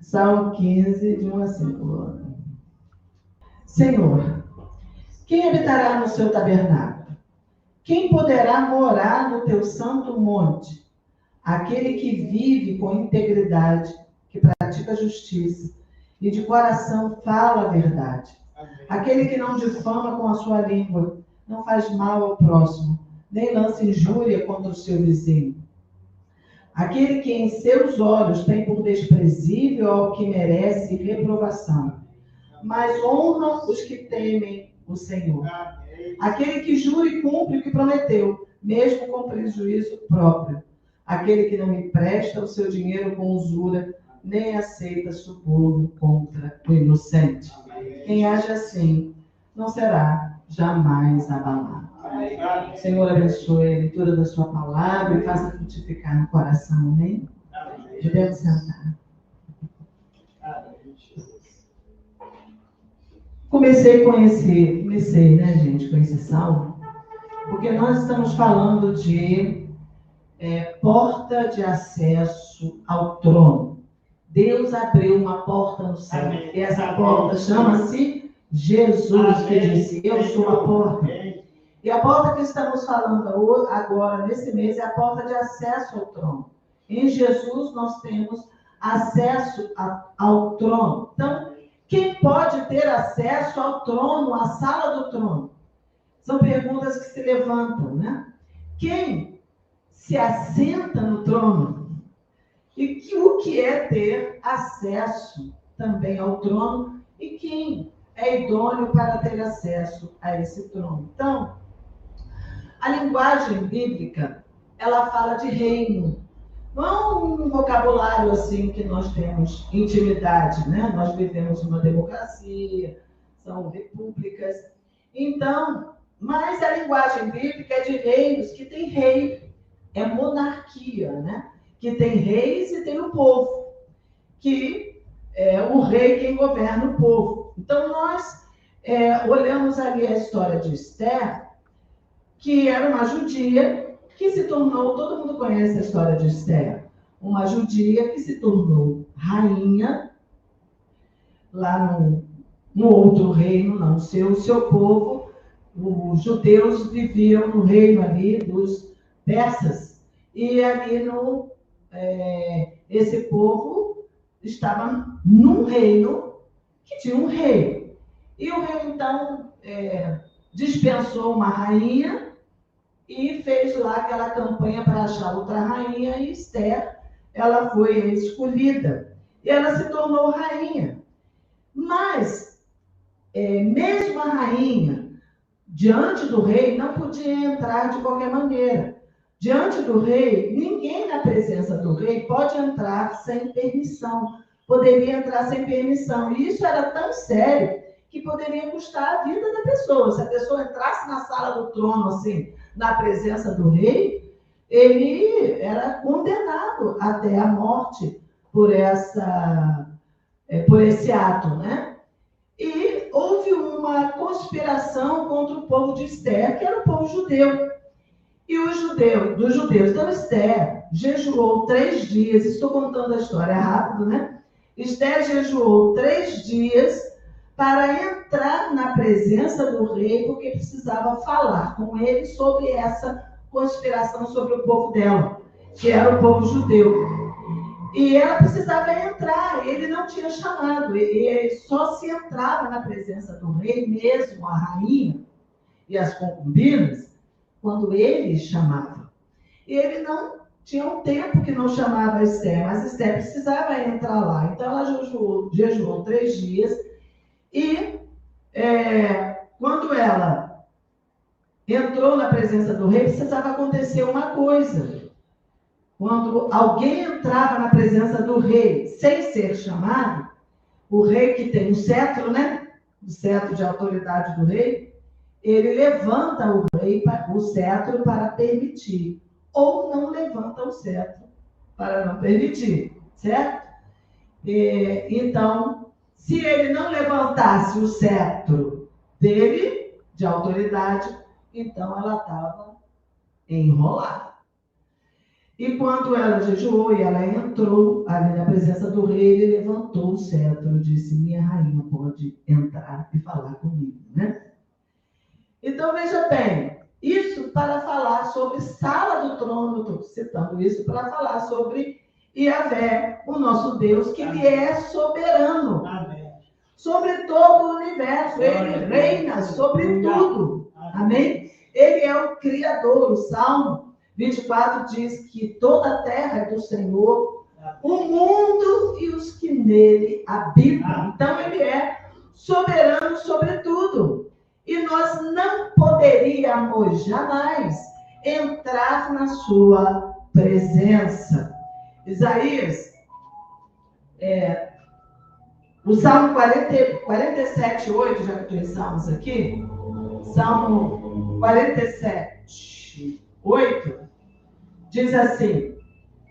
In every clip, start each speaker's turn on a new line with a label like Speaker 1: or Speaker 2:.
Speaker 1: Salmo 15, de 1 a 5. Senhor, quem habitará no seu tabernáculo? Quem poderá morar no teu santo monte? Aquele que vive com integridade, que pratica justiça e de coração fala a verdade. Amém. Aquele que não difama com a sua língua, não faz mal ao próximo, nem lança injúria contra o seu vizinho. Aquele que em seus olhos tem por desprezível ao que merece reprovação, mas honra os que temem o Senhor. Aquele que jura e cumpre o que prometeu, mesmo com prejuízo próprio. Aquele que não empresta o seu dinheiro com usura, nem aceita suborno contra o inocente. Quem age assim não será jamais abalado. Senhor, abençoe a leitura da sua palavra e faça frutificar no coração, amém? Podemos sentar. Comecei, né, gente, com esse salmo, porque nós estamos falando de porta de acesso ao trono. Deus abriu uma porta no céu. Amém. E essa porta chama-se Jesus, amém, que disse, eu sou a porta. Amém. E a porta que estamos falando agora, nesse mês, é a porta de acesso ao trono. Em Jesus nós temos acesso ao trono. Então, quem pode ter acesso ao trono, à sala do trono? São perguntas que se levantam, né? Quem se assenta no trono? E o que é ter acesso também ao trono? E quem é idôneo para ter acesso a esse trono? Então, a linguagem bíblica, ela fala de reino. Não é um vocabulário assim que nós temos intimidade, né? Nós vivemos uma democracia, são repúblicas. Então, mas a linguagem bíblica é de reinos que tem rei. É monarquia, né? Que tem reis e tem o povo, que é o rei quem governa o povo. Então, nós olhamos ali a história de Esther, que era uma judia que se tornou, todo mundo conhece a história de Esther, uma judia que se tornou rainha lá no outro reino, não, o seu povo. Os judeus viviam no reino ali dos persas. E ali esse povo estava num reino que tinha um rei. E o rei, então, dispensou uma rainha e fez lá aquela campanha para achar outra rainha. E Esther, ela foi escolhida. E ela se tornou rainha. Mas, mesmo a rainha, diante do rei, não podia entrar de qualquer maneira. Diante do rei, ninguém na presença do rei pode entrar sem permissão. Poderia entrar sem permissão. E isso era tão sério que poderia custar a vida da pessoa. Se a pessoa entrasse na sala do trono, assim, na presença do rei, ele era condenado até a morte por esse ato, né? E houve uma conspiração contra o povo de Esther, que era o povo judeu. E dos judeus. Então, Esther jejuou 3 dias. Estou contando a história rápido, né? Esther jejuou 3 dias para entrar na presença do rei, porque precisava falar com ele sobre essa conspiração sobre o povo dela, que era o povo judeu. E ela precisava entrar, ele não tinha chamado. Ele só se entrava na presença do rei, mesmo a rainha e as concubinas, quando ele chamava. E ele não tinha um tempo que não chamava Esther, mas Esther precisava entrar lá. Então ela jejuou 3 dias e quando ela entrou na presença do rei, precisava acontecer uma coisa. Quando alguém entrava na presença do rei sem ser chamado, o rei que tem o cetro, né? O cetro de autoridade do rei, ele levanta o cetro para permitir, ou não levanta o cetro para não permitir, certo? Então, se ele não levantasse o cetro dele, de autoridade, então ela estava enrolada. E quando ela jejuou e ela entrou ali na presença do rei, ele levantou o cetro e disse: minha rainha pode entrar e falar comigo, né? Então, veja bem, isso para falar sobre sala do trono, estou citando isso para falar sobre Yahvé, o nosso Deus, que ele é soberano.
Speaker 2: Amém.
Speaker 1: Sobre todo o universo, ele reina sobre tudo. Amém? Ele é o Criador. O Salmo 24 diz que toda a terra é do Senhor, o mundo e os que nele habitam. Então, ele é soberano sobre tudo. E nós não poderíamos jamais entrar na sua presença. Isaías, o Salmo 47, 8, já que estamos aqui, Salmo 47, 8, diz assim: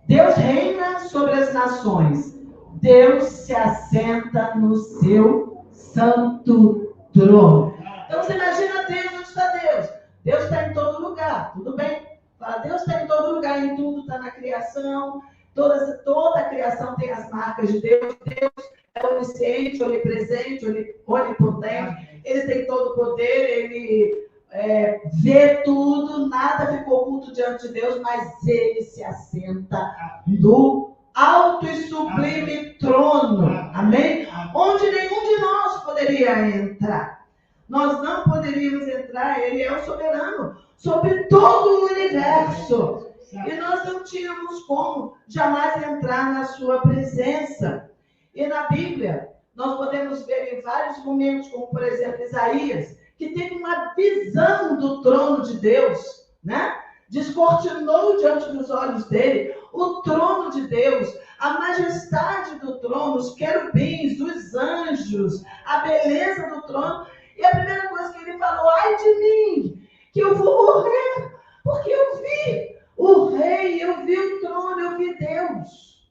Speaker 1: Deus reina sobre as nações, Deus se assenta no seu santo trono. Então você imagina Deus, onde está Deus? Deus está em todo lugar, tudo bem? Fala, Deus está em todo lugar, em tudo, está na criação, toda a criação tem as marcas de Deus, Deus é onisciente, onipresente, onipotente, ele tem todo o poder, ele vê tudo, nada ficou oculto diante de Deus, mas ele se assenta no alto e sublime trono, amém? Onde nenhum de nós poderia entrar. Nós não poderíamos entrar, ele é o soberano sobre todo o universo. E nós não tínhamos como jamais entrar na sua presença. E na Bíblia, nós podemos ver em vários momentos, como por exemplo Isaías, que teve uma visão do trono de Deus, né? Descortinou diante dos olhos dele o trono de Deus, a majestade do trono, os querubins, os anjos, a beleza do trono. E a primeira coisa que ele falou: ai de mim, que eu vou morrer, porque eu vi o rei, eu vi o trono, eu vi Deus,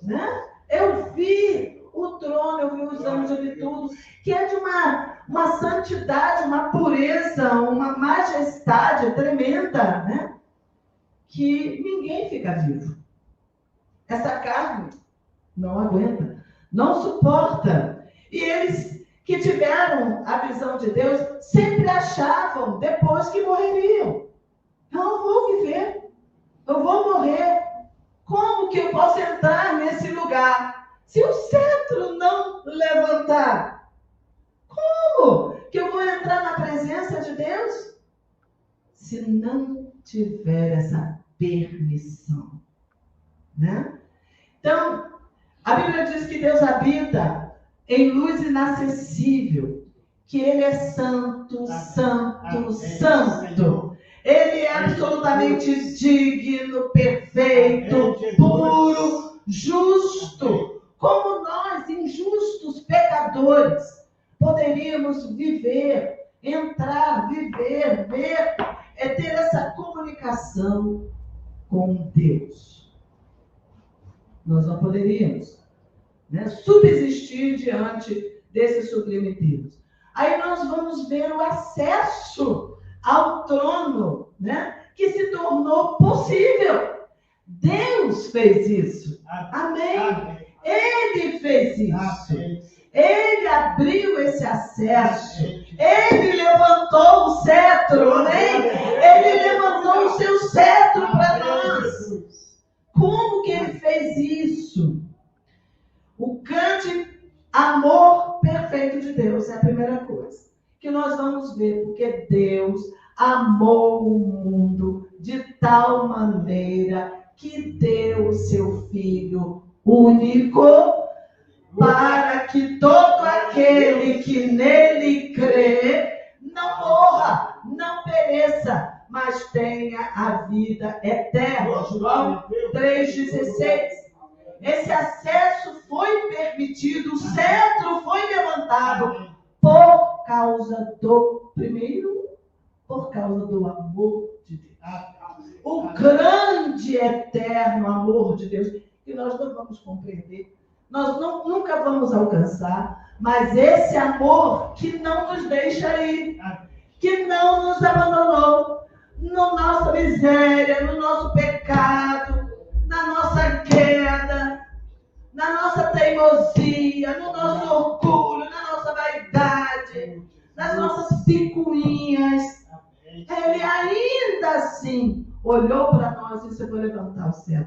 Speaker 1: né? Eu vi o trono, eu vi os anjos, eu vi tudo, que é de uma santidade, uma pureza, uma majestade tremenda, né? Que ninguém fica vivo. Essa carne não aguenta, não suporta. E eles que tiveram a visão de Deus sempre achavam, depois que morreriam: eu não vou viver, eu vou morrer. Como que eu posso entrar nesse lugar se o cetro não levantar? Como que eu vou entrar na presença de Deus se não tiver essa permissão, né? Então, a Bíblia diz que Deus habita em luz inacessível, que ele é santo, santo, santo. Ele é absolutamente digno, perfeito, puro, justo. Como nós, injustos pecadores, poderíamos viver, entrar, viver, ver, ter essa comunicação com Deus? Nós não poderíamos, né, subsistir diante desse sublime Deus. Aí nós vamos ver o acesso ao trono, né, que se tornou possível. Deus fez isso. Amém? Ele fez isso. Ele abriu esse acesso. Ele levantou o cetro, amém? Ele levantou o seu cetro para nós. Como que ele fez isso? O grande amor perfeito de Deus é a primeira coisa que nós vamos ver, porque Deus amou o mundo de tal maneira que deu o seu Filho único, para que todo aquele que nele crê não morra, não pereça, mas tenha a vida eterna. João 3,16. Esse acesso foi permitido, o cetro foi levantado por causa do, primeiro, por causa do amor de Deus. O grande, eterno amor de Deus, que nós não vamos compreender, nós nunca vamos alcançar, mas esse amor que não nos deixa ir, que não nos abandonou, na nossa miséria, no nosso pecado, pecado, na nossa queda, na nossa teimosia, no nosso orgulho, na nossa vaidade, nas nossas picuinhas. Ele ainda assim olhou para nós e disse: eu vou levantar o céu.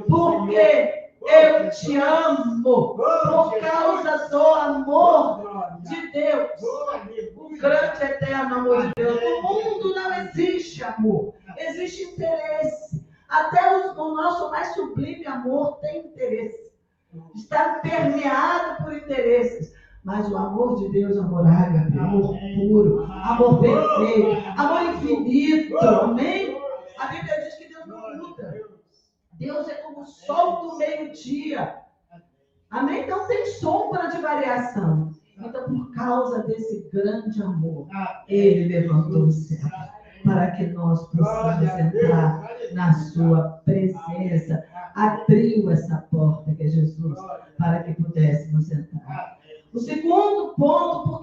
Speaker 1: Porque eu te amo, por causa do amor de Deus. O grande eterno amor de Deus. No mundo não existe amor, existe interesse. Até o nosso mais sublime amor tem interesse. Está permeado por interesses. Mas o amor de Deus é amor ágape, amor puro, amor perfeito, amor infinito. Amém? A Bíblia diz que Deus não muda. Deus é como o sol do meio-dia. Amém? Não tem sombra de variação. Então, por causa desse grande amor, Ele levantou o céu para que nós possamos entrar na sua presença. Abriu essa porta que é Jesus, para que pudéssemos entrar. O segundo ponto,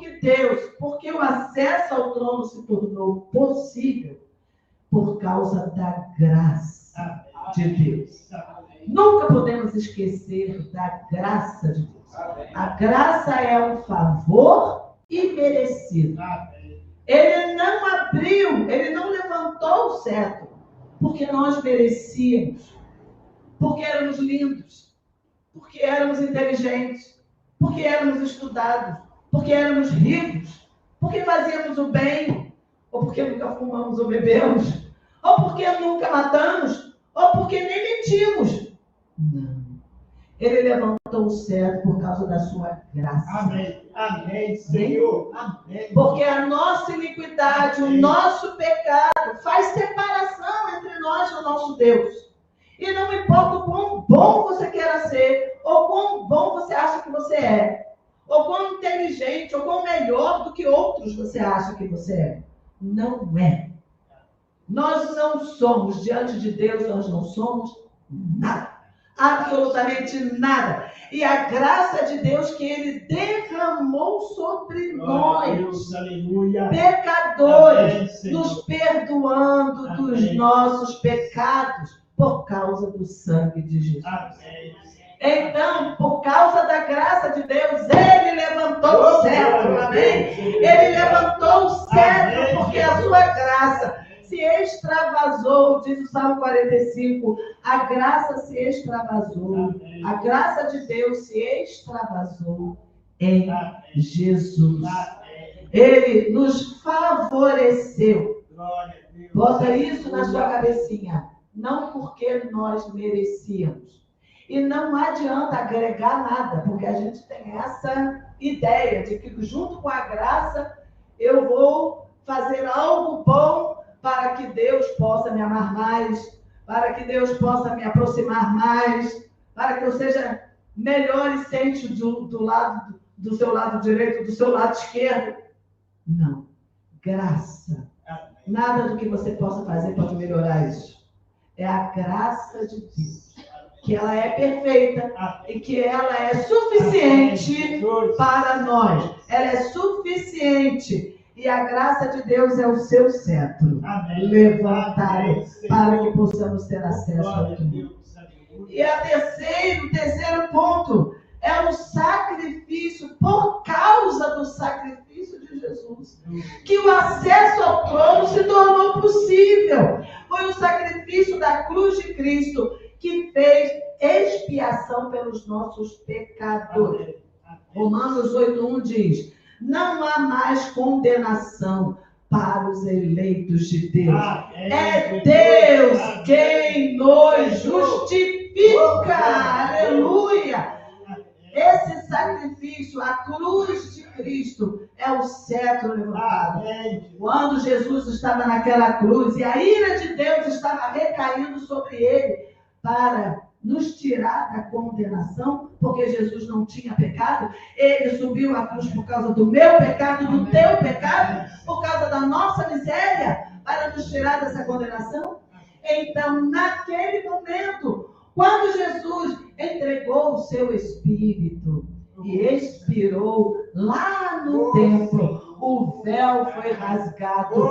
Speaker 1: porque o acesso ao trono se tornou possível por causa da graça de Deus. Nunca podemos esquecer da graça de Deus. A graça é um favor imerecido. Ele não abriu, ele não levantou o cetro porque nós merecíamos, porque éramos lindos, porque éramos inteligentes, porque éramos estudados, porque éramos ricos, porque fazíamos o bem, ou porque nunca fumamos ou bebemos, ou porque nunca matamos, ou porque nem mentimos. Não. Ele levantou o cetro por causa da sua graça.
Speaker 2: Amém. Amém, Senhor. Amém.
Speaker 1: Porque a nossa iniquidade, o nosso pecado, faz separação entre nós e o nosso Deus. E não importa o quão bom você queira ser, ou quão bom você acha que você é, ou quão inteligente, ou quão melhor do que outros você acha que você é. Não é. Nós não somos, diante de Deus, nós não somos nada. Absolutamente nada. E a graça de Deus que Ele derramou sobre nós,
Speaker 2: Deus, aleluia,
Speaker 1: pecadores,
Speaker 2: amém,
Speaker 1: nos perdoando
Speaker 2: amém,
Speaker 1: dos nossos pecados, por causa do sangue de Jesus.
Speaker 2: Amém.
Speaker 1: Então, por causa da graça de Deus, Ele levantou o cetro, amém? Ele levantou o cetro porque a sua graça se extravasou, diz o Salmo 45, a graça se extravasou,
Speaker 2: amém,
Speaker 1: a graça de Deus se extravasou em Jesus.
Speaker 2: Amém.
Speaker 1: Ele nos favoreceu.
Speaker 2: Glória a Deus.
Speaker 1: Bota isso na sua cabecinha. Não porque nós merecíamos. E não adianta agregar nada, porque a gente tem essa ideia de que junto com a graça eu vou fazer algo bom para que Deus possa me amar mais, para que Deus possa me aproximar mais, para que eu seja melhor e sente do seu lado direito, do seu lado esquerdo. Não. Graça. Nada do que você possa fazer pode melhorar isso. É a graça de Deus, que ela é perfeita e que ela é suficiente para nós. Ela é suficiente. E a graça de Deus é o seu cetro. Levantado para que possamos ter acesso ao trono. E o terceiro ponto é o sacrifício, por causa do sacrifício de Jesus, que o acesso ao trono se tornou possível. Foi o sacrifício da cruz de Cristo que fez expiação pelos nossos pecadores. Romanos 8:1 diz: não há mais condenação para os eleitos de Deus. É Deus quem nos justifica. Aleluia! Esse sacrifício, a cruz de Cristo, é o cetro levantado. Quando Jesus estava naquela cruz e a ira de Deus estava recaindo sobre ele para nos tirar da condenação, porque Jesus não tinha pecado, ele subiu à cruz por causa do meu pecado, do teu pecado, por causa da nossa miséria, para nos tirar dessa condenação. Então, naquele momento, quando Jesus entregou o seu Espírito e expirou lá no templo, o véu foi rasgado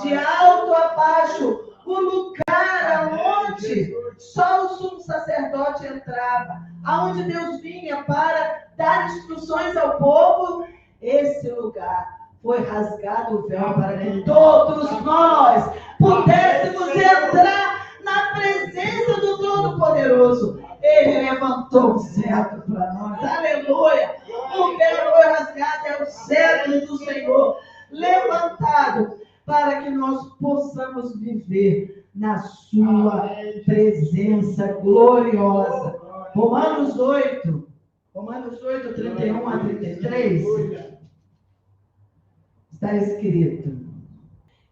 Speaker 1: de alto a baixo. o lugar aonde só o sumo sacerdote entrava, aonde Deus vinha para dar instruções ao povo. Esse lugar foi rasgado o véu para que todos nós pudéssemos entrar na presença do Todo-Poderoso. Ele levantou o cetro para nós. Aleluia! O véu foi rasgado, é o cetro do Senhor levantado para que nós possamos viver na sua presença gloriosa. Romanos 8, 31 a 33, está escrito: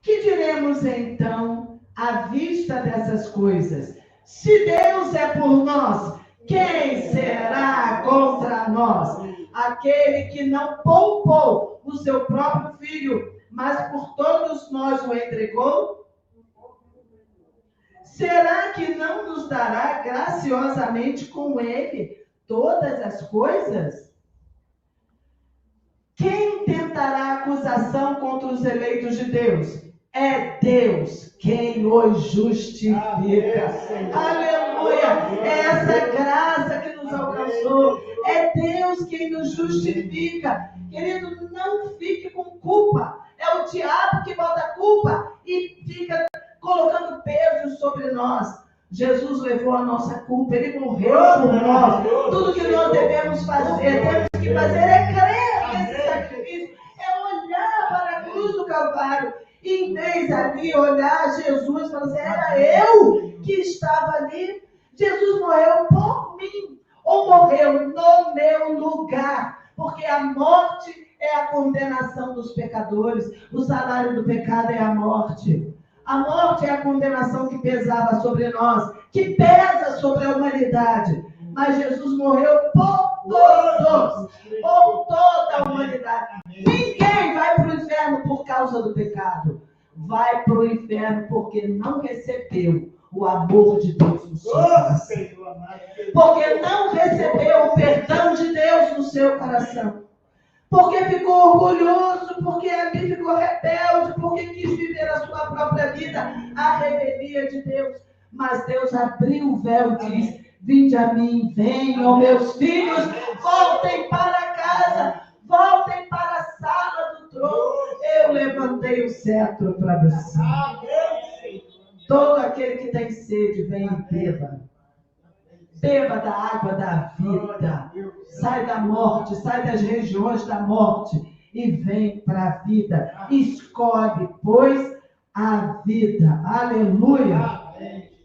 Speaker 1: que diremos então à vista dessas coisas? Se Deus é por nós, quem será contra nós? Aquele que não poupou o seu próprio filho, mas por todos nós o entregou? Será que não nos dará graciosamente com ele todas as coisas? Quem tentará acusação contra os eleitos de Deus? É Deus quem os justifica. Aleluia! É essa graça que nos alcançou. É Deus quem nos justifica. Querido, não fique com culpa. É o diabo que bota culpa e fica colocando peso sobre nós. Jesus levou a nossa culpa, ele morreu por nós. Tudo que nós devemos fazer, temos que fazer é crer nesse sacrifício, é olhar para a cruz do Calvário. E em vez ali olhar Jesus e falar assim, era eu que estava ali. Jesus morreu por mim, ou morreu no meu lugar, porque a morte é a condenação dos pecadores. O salário do pecado é a morte. A morte é a condenação que pesava sobre nós, que pesa sobre a humanidade. Mas Jesus morreu por todos, por toda a humanidade. Ninguém vai para o inferno por causa do pecado. Vai para o inferno porque não recebeu o amor de Deus no seu coração. Porque não recebeu o perdão de Deus no seu coração. Porque ficou orgulhoso, porque ali ficou rebelde, porque quis viver a sua própria vida, a revelia de Deus. Mas Deus abriu o véu e disse, vinde a mim, venham meus filhos, voltem para casa, voltem para a sala do trono. Eu levantei o cetro para você. Todo aquele que tem sede, vem e beba. Beba da água da vida. Sai da morte, sai das regiões da morte e vem para a vida. Escolhe, pois, a vida. Aleluia.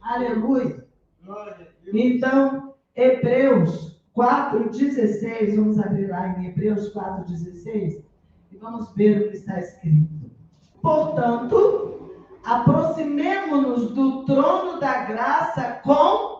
Speaker 1: Aleluia. Então, Hebreus 4,16, vamos abrir lá em Hebreus 4,16 e vamos ver o que está escrito. Portanto, aproximemo-nos do trono da graça com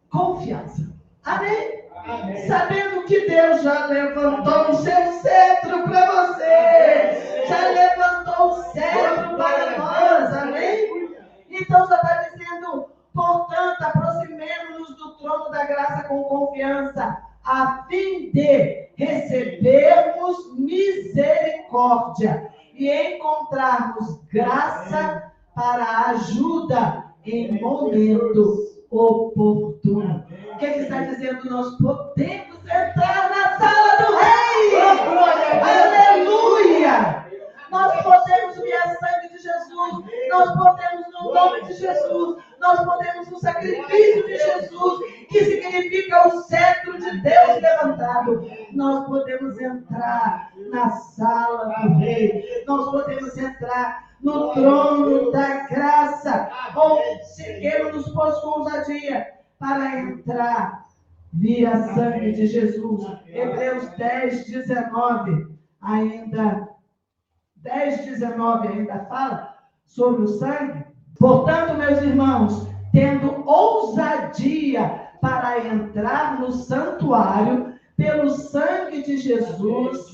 Speaker 1: confiança. Amém? Amém. Sabendo que Deus já levantou o seu cetro para você. Já levantou o cetro para nós. Amém? Então já está dizendo, portanto, aproximemo-nos do trono da graça com confiança, a fim de recebermos misericórdia e encontrarmos graça para ajuda em momento oportuno. O que está dizendo? Nós podemos entrar na sala do Rei. Aleluia! Nós podemos via sangue de Jesus. Nós podemos no nome de Jesus. Nós podemos no sacrifício de Jesus, que significa o cetro de Deus levantado. Nós podemos entrar na sala do Rei. Nós podemos entrar no trono da graça, onde seguimos nos pôs com ousadia para entrar via sangue de Jesus. Hebreus 10:19 ainda 10:19 ainda fala sobre o sangue. Portanto, meus irmãos, tendo ousadia para entrar no santuário pelo sangue de Jesus,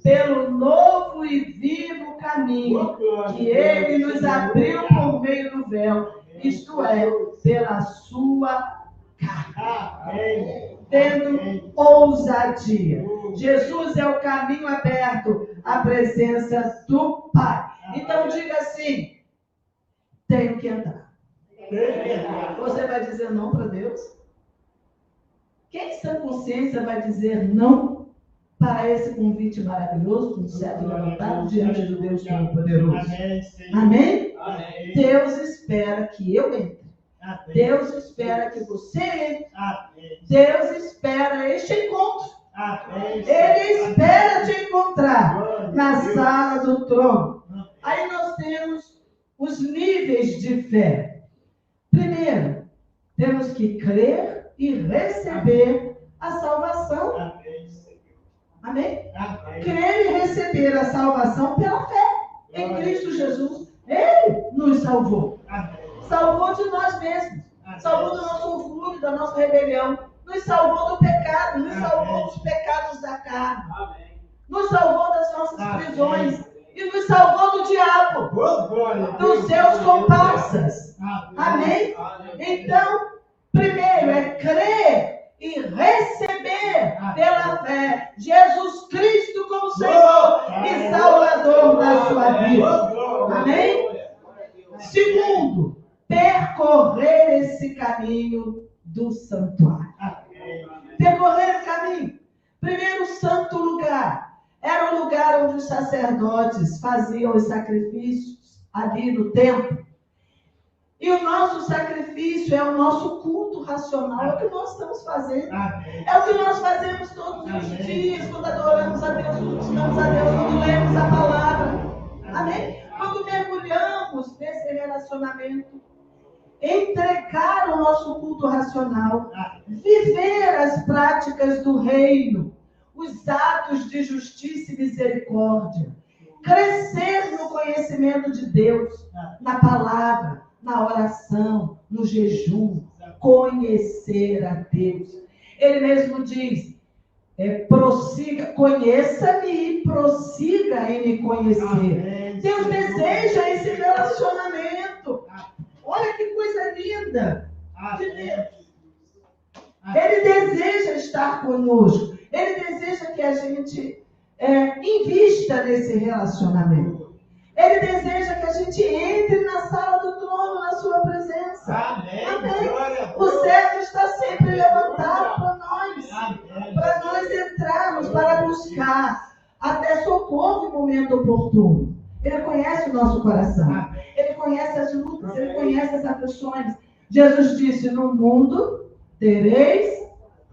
Speaker 1: pelo novo e vivo caminho que ele nos abriu por meio do véu, isto é, pela sua carne. Tendo ousadia. Jesus é o caminho aberto à presença do Pai. Então diga assim, tenho que entrar. Você vai dizer não para Deus? Quem em sã consciência vai dizer não para esse convite maravilhoso, com o cetro levantado diante do Deus Todo-Poderoso? Amém?
Speaker 2: Amém.
Speaker 1: Deus espera que eu entre.
Speaker 2: Amém.
Speaker 1: Deus espera que você entre.
Speaker 2: Amém.
Speaker 1: Deus espera este encontro.
Speaker 2: Amém.
Speaker 1: Ele espera te encontrar
Speaker 2: Glória
Speaker 1: na
Speaker 2: a Deus.
Speaker 1: sala do trono.
Speaker 2: Amém.
Speaker 1: Aí nós temos os níveis de fé. Primeiro, temos que crer e receber a salvação.
Speaker 2: Amém, Senhor.
Speaker 1: Amém?
Speaker 2: Amém.
Speaker 1: Crer e receber a salvação pela fé em Cristo Jesus. Ele nos salvou.
Speaker 2: Amém.
Speaker 1: Salvou de nós mesmos.
Speaker 2: Amém.
Speaker 1: Salvou do nosso orgulho, da nossa rebelião. Nos salvou do pecado. Nos salvou dos pecados da carne.
Speaker 2: Amém.
Speaker 1: Nos salvou das nossas
Speaker 2: Amém.
Speaker 1: prisões. E nos salvou do diabo,
Speaker 2: Oh, glória a Deus.
Speaker 1: dos seus comparsas.
Speaker 2: Amém.
Speaker 1: Amém? Então, primeiro é crer e receber pela fé Jesus Cristo como Senhor e Salvador da sua vida. Amém? Segundo, percorrer esse caminho do santuário.
Speaker 2: Amém.
Speaker 1: Percorrer o caminho. Primeiro, o santo lugar. Era o lugar onde os sacerdotes faziam os sacrifícios ali no templo. E o nosso sacrifício é o nosso culto racional, é o que nós estamos fazendo.
Speaker 2: Amém.
Speaker 1: É o que nós fazemos todos os
Speaker 2: Amém.
Speaker 1: dias, quando adoramos a Deus, quando buscamos a Deus, quando lemos a palavra. Amém? Quando mergulhamos nesse relacionamento, entregar o nosso culto racional, viver as práticas do reino, os atos de justiça e misericórdia, crescer no conhecimento de Deus, na palavra, na oração, no jejum, conhecer a Deus. Ele mesmo diz, prossiga, conheça-me e prossiga em me conhecer.
Speaker 2: Amém.
Speaker 1: Deus deseja esse relacionamento. Olha que coisa linda de Deus. Ele deseja estar conosco. Ele deseja que a gente invista nesse relacionamento. Ele deseja que a gente entre na sala do trono, na sua presença.
Speaker 2: Amém.
Speaker 1: Amém.
Speaker 2: Glória a
Speaker 1: O
Speaker 2: Deus.
Speaker 1: cetro está sempre levantado para nós.
Speaker 2: Amém.
Speaker 1: Para nós entrarmos, para buscar até socorro em momento oportuno. Ele conhece o nosso coração. Ele conhece as lutas, ele conhece as aflições. Jesus disse, no mundo tereis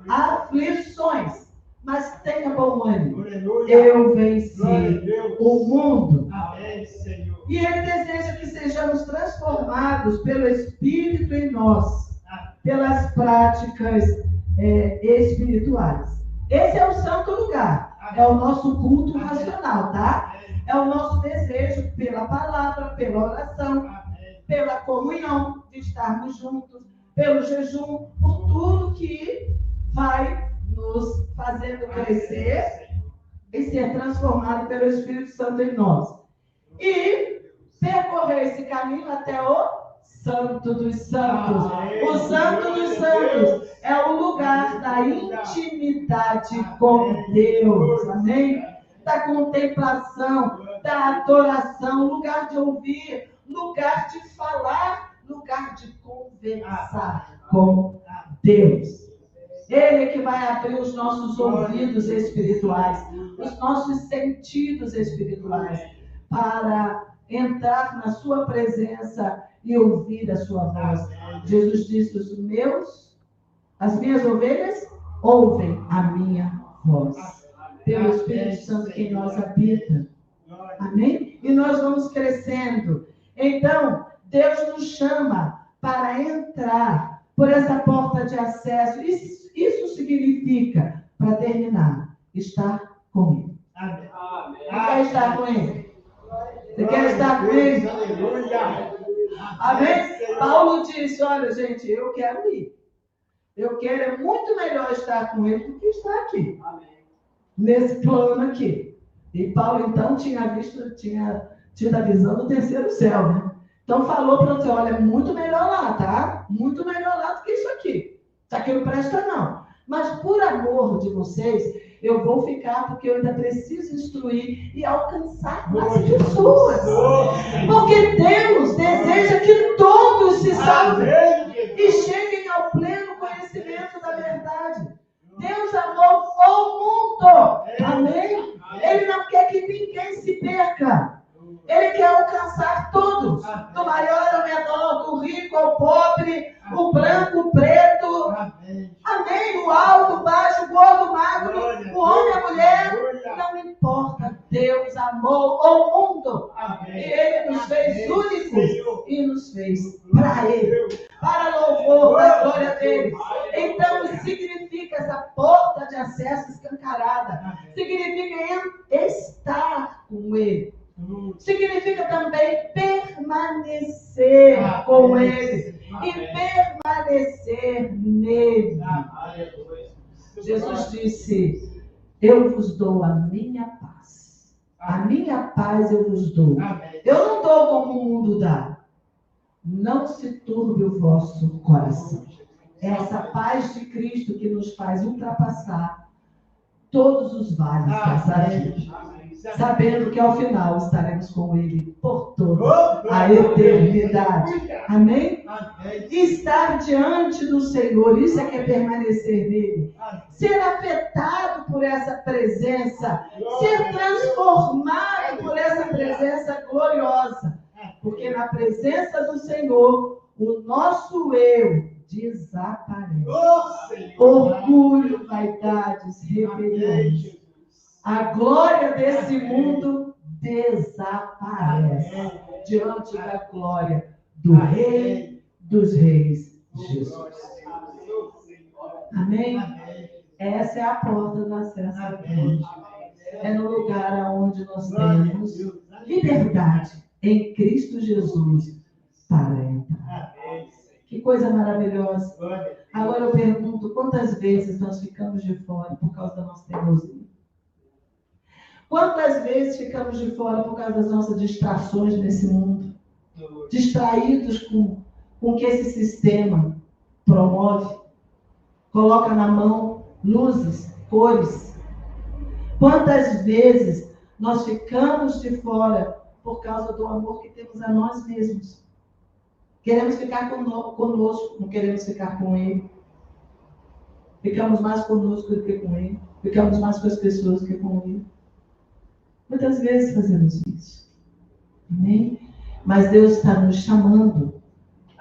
Speaker 1: aflições, mas tenha bom ânimo.
Speaker 2: Aleluia.
Speaker 1: Eu
Speaker 2: Glória a
Speaker 1: venci
Speaker 2: Deus.
Speaker 1: o mundo.
Speaker 2: Amém, Senhor.
Speaker 1: E ele deseja que sejamos transformados pelo Espírito em nós, pelas práticas espirituais. Esse é o santo lugar. É o nosso culto racional, tá? É o nosso desejo pela palavra, pela oração, pela comunhão, de estarmos juntos, pelo jejum, por tudo que vai nos fazendo crescer e ser transformado pelo Espírito Santo em nós. E percorrer esse caminho até o Santo dos Santos. O Santo dos Santos é o lugar da intimidade com Deus. Amém? Da contemplação, da adoração, lugar de ouvir, lugar de falar, lugar de conversar com Deus. Ele que vai abrir os nossos ouvidos espirituais, os nossos sentidos espirituais, para entrar na sua presença e ouvir a sua voz. Jesus disse, as minhas ovelhas ouvem a minha voz. Pelo Espírito Santo que em nós habita. Amém? E nós vamos crescendo. Então, Deus nos chama para entrar por essa porta de acesso. Isso significa, para terminar, estar com Ele.
Speaker 2: Amém.
Speaker 1: Você quer estar com Ele? Você quer estar com Ele?
Speaker 2: Aleluia.
Speaker 1: Amém? Paulo disse, olha, gente, eu quero ir. Eu quero, é muito melhor estar com Ele do que estar aqui. Nesse plano aqui. E Paulo, então, tinha tido a visão do terceiro céu, né? Então, falou para você, olha, é muito melhor lá, tá? Muito melhor lá do que isso aqui. Isso aqui não presta, não. Mas, por amor de vocês, eu vou ficar porque eu ainda preciso instruir e alcançar mais pessoas. Porque Deus deseja que todos se salvem e cheguem ao pleno conhecimento da verdade. Deus amou o mundo. Amém? Ele não quer que ninguém se perca. Ele quer alcançar todos. Do maior ao menor, do rico ao pobre, o branco, o preto. Amém? O alto, o baixo, o gordo, o magro, o homem, a mulher. Não importa. Deus amou o mundo. E Ele nos fez únicos e nos fez para Ele. Para louvor da glória dele. Então, significa essa porta de acesso escancarada. Significa estar com Ele. Significa também permanecer com Ele. E permanecer nele. Jesus disse: eu vos dou a minha paz. A minha paz eu vos dou. Eu não dou como o mundo dá. Não se turbe o vosso coração. É essa paz de Cristo que nos faz ultrapassar todos os vales dessa vida. Sabendo que ao final estaremos com Ele por toda a eternidade. Amém? E estar diante do Senhor, isso é que é permanecer nele. Ser afetado por essa presença. Ser transformado por essa presença gloriosa. Porque na presença do Senhor, o nosso eu desaparece. Orgulho, vaidades, rebeliões. A glória desse mundo desaparece diante da glória do Rei dos Reis, Jesus. Amém? Essa é a porta do acesso a Deus. É no lugar onde nós temos liberdade em Cristo Jesus para entrar. Que coisa maravilhosa. Agora eu pergunto, quantas vezes nós ficamos de fora por causa da nossa teimosia? Quantas vezes ficamos de fora por causa das nossas distrações nesse mundo? Distraídos com o que esse sistema promove? Coloca na mão luzes, cores. Quantas vezes nós ficamos de fora por causa do amor que temos a nós mesmos? Queremos ficar conosco, não queremos ficar com Ele. Ficamos mais conosco do que com Ele. Ficamos mais com as pessoas do que com Ele. Muitas vezes fazemos isso. Amém? Mas Deus está nos chamando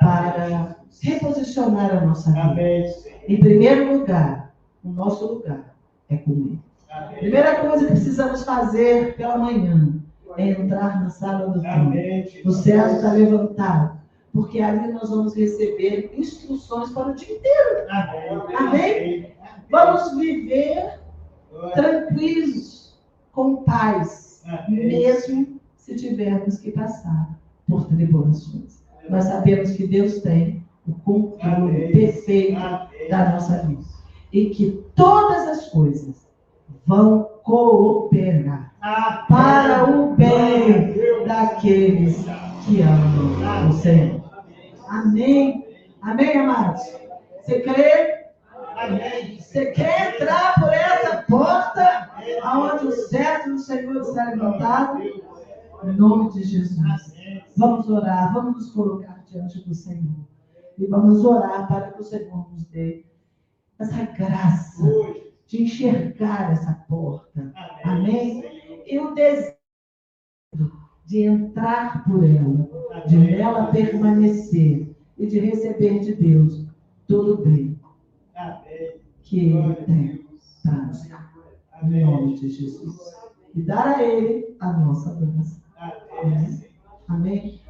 Speaker 1: para reposicionar a nossa vida. Em primeiro lugar, o nosso lugar é com Ele. Primeira coisa que precisamos fazer pela manhã é entrar na sala do trono. O céu está levantado, porque ali nós vamos receber instruções para o dia inteiro. Amém? Vamos viver tranquilos, com paz, mesmo se tivermos que passar por tribulações. Nós sabemos que Deus tem o controle perfeito da nossa vida e que todas as coisas vão cooperar para o bem daqueles que amam o Senhor. Amém? Amém, amados? Você crê? Você quer entrar por essa porta aonde o cetro do Senhor está levantado? Em nome de Jesus. Vamos orar, vamos nos colocar diante do Senhor. E vamos orar para que o Senhor nos dê essa graça de enxergar essa porta. Amém? E o desejo de entrar por ela, de nela permanecer e de receber de Deus todo o bem que Ele tem para nos dar. Em nome de Jesus. E dar a Ele a nossa adoração. Amém?